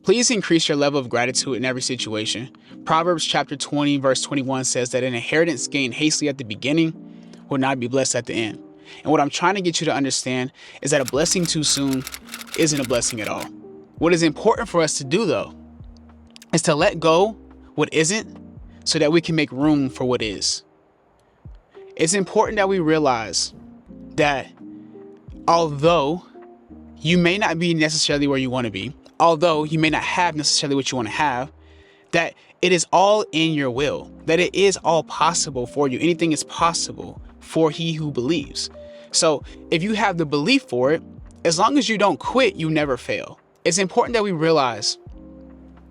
Please increase your level of gratitude in every situation. Proverbs chapter 20, verse 21 says that an inheritance gained hastily at the beginning will not be blessed at the end. And what I'm trying to get you to understand is that a blessing too soon isn't a blessing at all. What is important for us to do, though, is to let go what isn't so that we can make room for what is. It's important that we realize that although you may not be necessarily where you want to be, although you may not have necessarily what you want to have, that it is all in your will, that it is all possible for you. Anything is possible for he who believes. So if you have the belief for it, as long as you don't quit, you never fail. It's important that we realize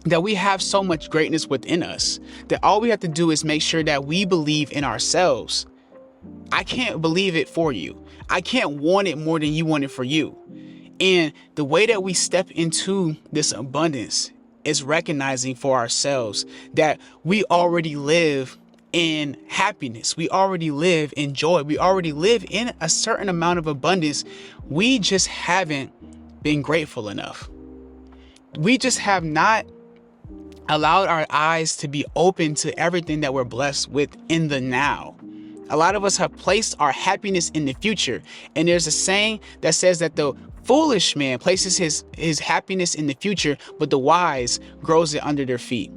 that we have so much greatness within us that all we have to do is make sure that we believe in ourselves. I can't believe it for you. I can't want it more than you want it for you. And the way that we step into this abundance is recognizing for ourselves that we already live in happiness. We already live in joy. We already live in a certain amount of abundance. We just haven't been grateful enough. We just have not allowed our eyes to be open to everything that we're blessed with in the now. A lot of us have placed our happiness in the future. And there's a saying that says that the foolish man places his happiness in the future, but the wise grows it under their feet.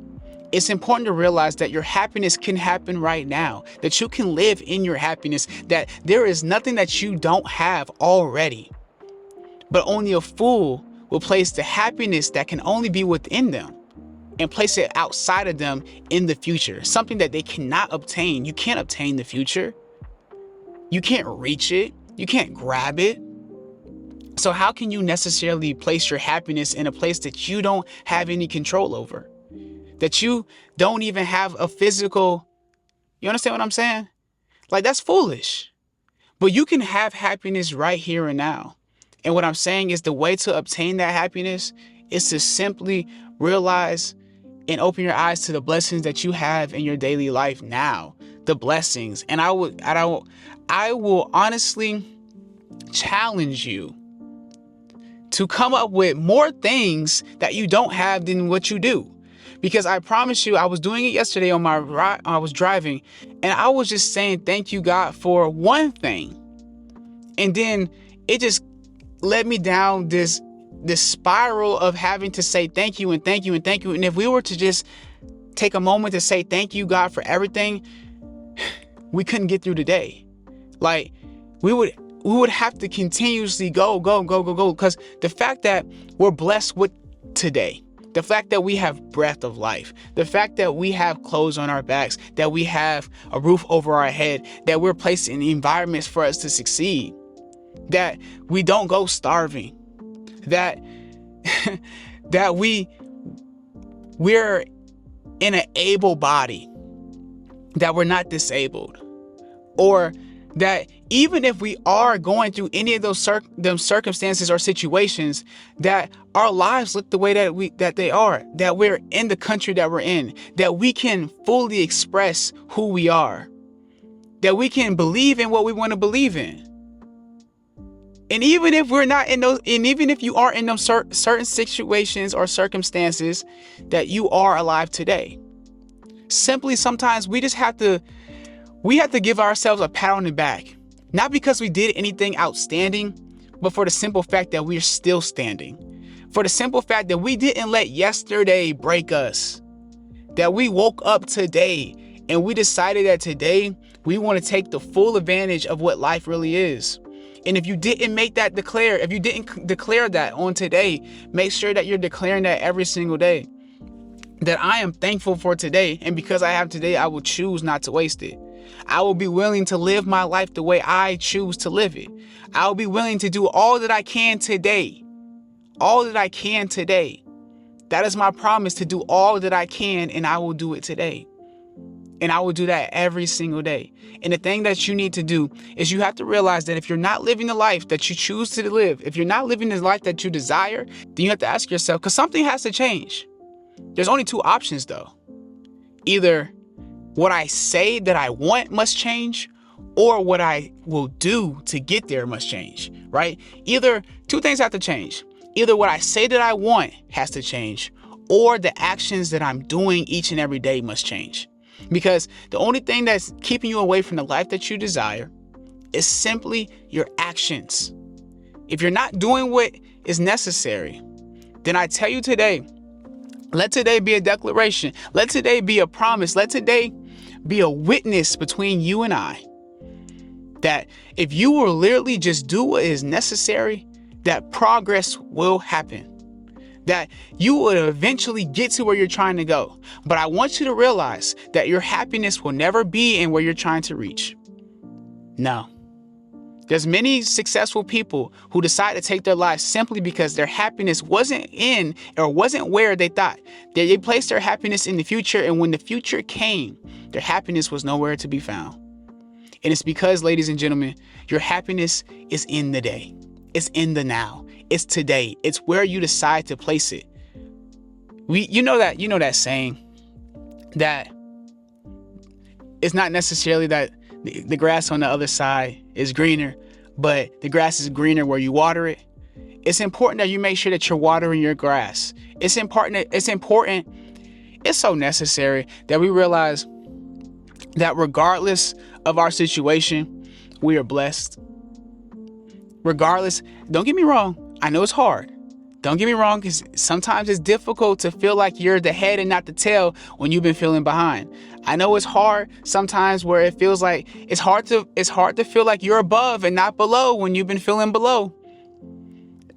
It's important to realize that your happiness can happen right now, that you can live in your happiness, that there is nothing that you don't have already. But only a fool will place the happiness that can only be within them and place it outside of them in the future, something that they cannot obtain. You can't obtain the future. You can't reach it. You can't grab it. So how can you necessarily place your happiness in a place that you don't have any control over? That you don't even have a physical, you understand what I'm saying? Like, that's foolish. But you can have happiness right here and now. And what I'm saying is the way to obtain that happiness is to simply realize and open your eyes to the blessings that you have in your daily life now. The blessings. And I will honestly challenge you to come up with more things that you don't have than what you do. Because I promise you, I was doing it yesterday on my ride. I was driving and I was just saying, thank you, God, for one thing. And then it just led me down this spiral of having to say thank you and thank you and thank you. And if we were to just take a moment to say thank you, God, for everything, we couldn't get through the day. Like, we would have to continuously go. Because the fact that we're blessed with today, the fact that we have breath of life, the fact that we have clothes on our backs, that we have a roof over our head, that we're placed in environments for us to succeed, that we don't go starving, that that we're in an able body, that we're not disabled, or that even if we are going through any of those circumstances or situations, that our lives look the way that they are, that we're in the country that we're in, that we can fully express who we are, that we can believe in what we want to believe in. And even if we're not in those, and even if you aren't in those certain situations or circumstances, that you are alive today. Simply, sometimes we have to give ourselves a pat on the back, not because we did anything outstanding, but for the simple fact that we're still standing, for the simple fact that we didn't let yesterday break us, that we woke up today and we decided that today we want to take the full advantage of what life really is. And if you didn't if you didn't declare that on today, make sure that you're declaring that every single day. That I am thankful for today. And because I have today, I will choose not to waste it. I will be willing to live my life the way I choose to live it. I will be willing to do all that I can today. All that I can today. That is my promise, to do all that I can, and I will do it today. And I will do that every single day. And the thing that you need to do is you have to realize that if you're not living the life that you choose to live, if you're not living the life that you desire, then you have to ask yourself, because something has to change. There's only two options, though. Either what I say that I want must change, or what I will do to get there must change, right? Either two things have to change. Either what I say that I want has to change, or the actions that I'm doing each and every day must change. Because the only thing that's keeping you away from the life that you desire is simply your actions. If you're not doing what is necessary, then I tell you today, let today be a declaration. Let today be a promise. Let today be a witness between you and I, that if you will literally just do what is necessary, that progress will happen, that you will eventually get to where you're trying to go. But I want you to realize that your happiness will never be in where you're trying to reach. No. There's many successful people who decide to take their lives simply because their happiness wasn't in or wasn't where they thought. They placed their happiness in the future, and when the future came, their happiness was nowhere to be found. And it's because, ladies and gentlemen, your happiness is in the day. It's in the now. It's today. It's where you decide to place it. You know that saying that it's not necessarily that the grass on the other side is greener, but the grass is greener where you water it. It's important that you make sure that you're watering your grass. It's important. It's so necessary that we realize that regardless of our situation, we are blessed. Regardless, don't get me wrong, I know it's hard. Don't get me wrong, because sometimes it's difficult to feel like you're the head and not the tail when you've been feeling behind. I know it's hard sometimes where it feels like it's hard to feel like you're above and not below when you've been feeling below.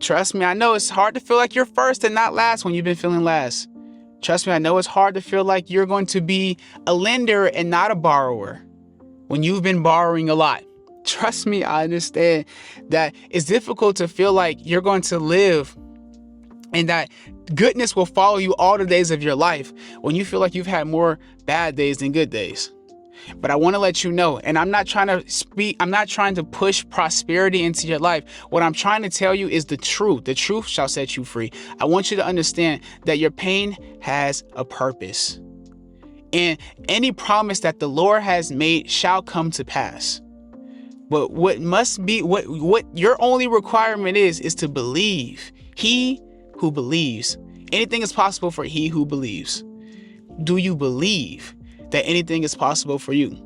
Trust me, I know it's hard to feel like you're first and not last when you've been feeling last. Trust me, I know it's hard to feel like you're going to be a lender and not a borrower when you've been borrowing a lot. Trust me, I understand that it's difficult to feel like you're going to live and that goodness will follow you all the days of your life when you feel like you've had more bad days than good days. But I want to let you know, and I'm not trying to push prosperity into your life. What I'm trying to tell you is the truth. The truth shall set you free. I want you to understand that your pain has a purpose. And any promise that the Lord has made shall come to pass. But what your only requirement is to believe. He who believes, anything is possible for he who believes. Do you believe that anything is possible for you?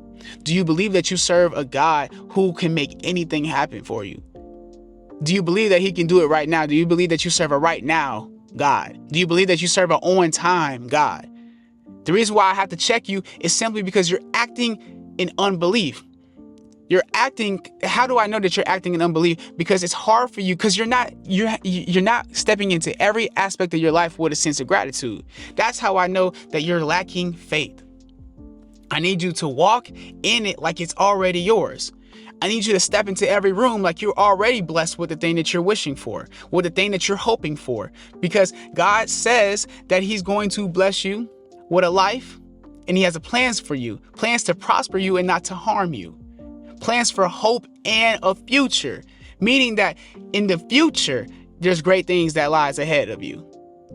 Do you believe that you serve a God who can make anything happen for you? Do you believe that he can do it right now? Do you believe that you serve a right now God? Do you believe that you serve an on time God? The reason why I have to check you is simply because you're acting in unbelief. How do I know that you're acting in unbelief? Because it's hard for you, because you're not stepping into every aspect of your life with a sense of gratitude. That's how I know that you're lacking faith. I need you to walk in it like it's already yours. I need you to step into every room like you're already blessed with the thing that you're wishing for, with the thing that you're hoping for. Because God says that he's going to bless you with a life, and he has plans for you, plans to prosper you and not to harm you. Plans for hope and a future, meaning that in the future, there's great things that lies ahead of you,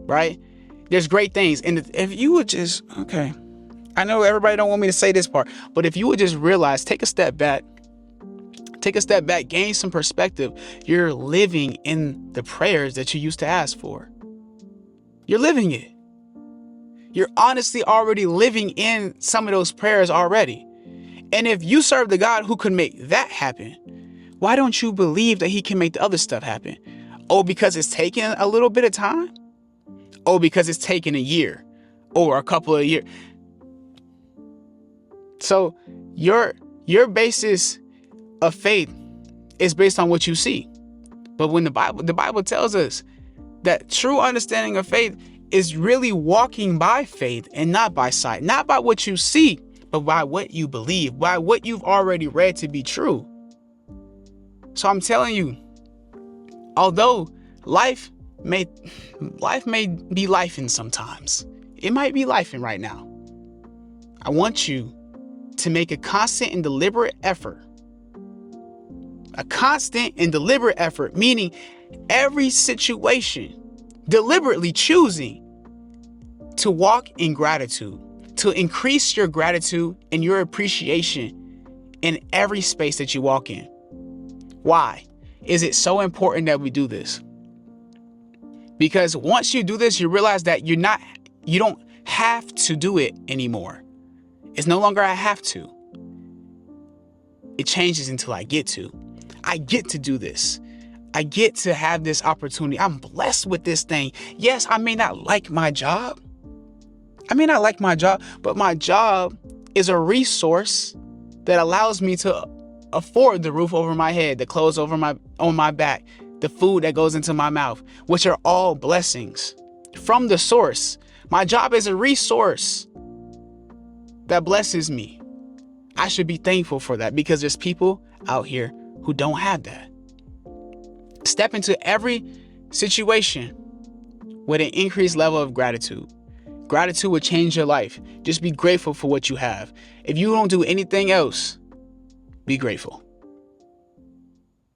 right? There's great things. And if you would just, okay, I know everybody don't want me to say this part, but if you would just realize, take a step back, gain some perspective. You're living in the prayers that you used to ask for. You're living it. You're honestly already living in some of those prayers already. And if you serve the God who can make that happen, why don't you believe that he can make the other stuff happen? Oh, because it's taking a little bit of time? Oh, because it's taking a year or a couple of years. So your basis of faith is based on what you see. But when the Bible tells us that true understanding of faith is really walking by faith and not by sight, not by what you see, but by what you believe, by what you've already read to be true. So I'm telling you, although life may be lifing sometimes, it might be lifing right now, I want you to make a constant and deliberate effort. A constant and deliberate effort, meaning every situation, deliberately choosing to walk in gratitude, to increase your gratitude and your appreciation in every space that you walk in. Why is it so important that we do this? Because once you do this, you realize that you don't have to do it anymore. It's no longer I have to. It changes until I get to. I get to do this. I get to have this opportunity. I'm blessed with this thing. Yes, I may not like my job. But my job is a resource that allows me to afford the roof over my head, the clothes on my back, the food that goes into my mouth, which are all blessings from the source. My job is a resource that blesses me. I should be thankful for that because there's people out here who don't have that. Step into every situation with an increased level of gratitude. Gratitude will change your life. Just be grateful for what you have. If you don't do anything else, be grateful.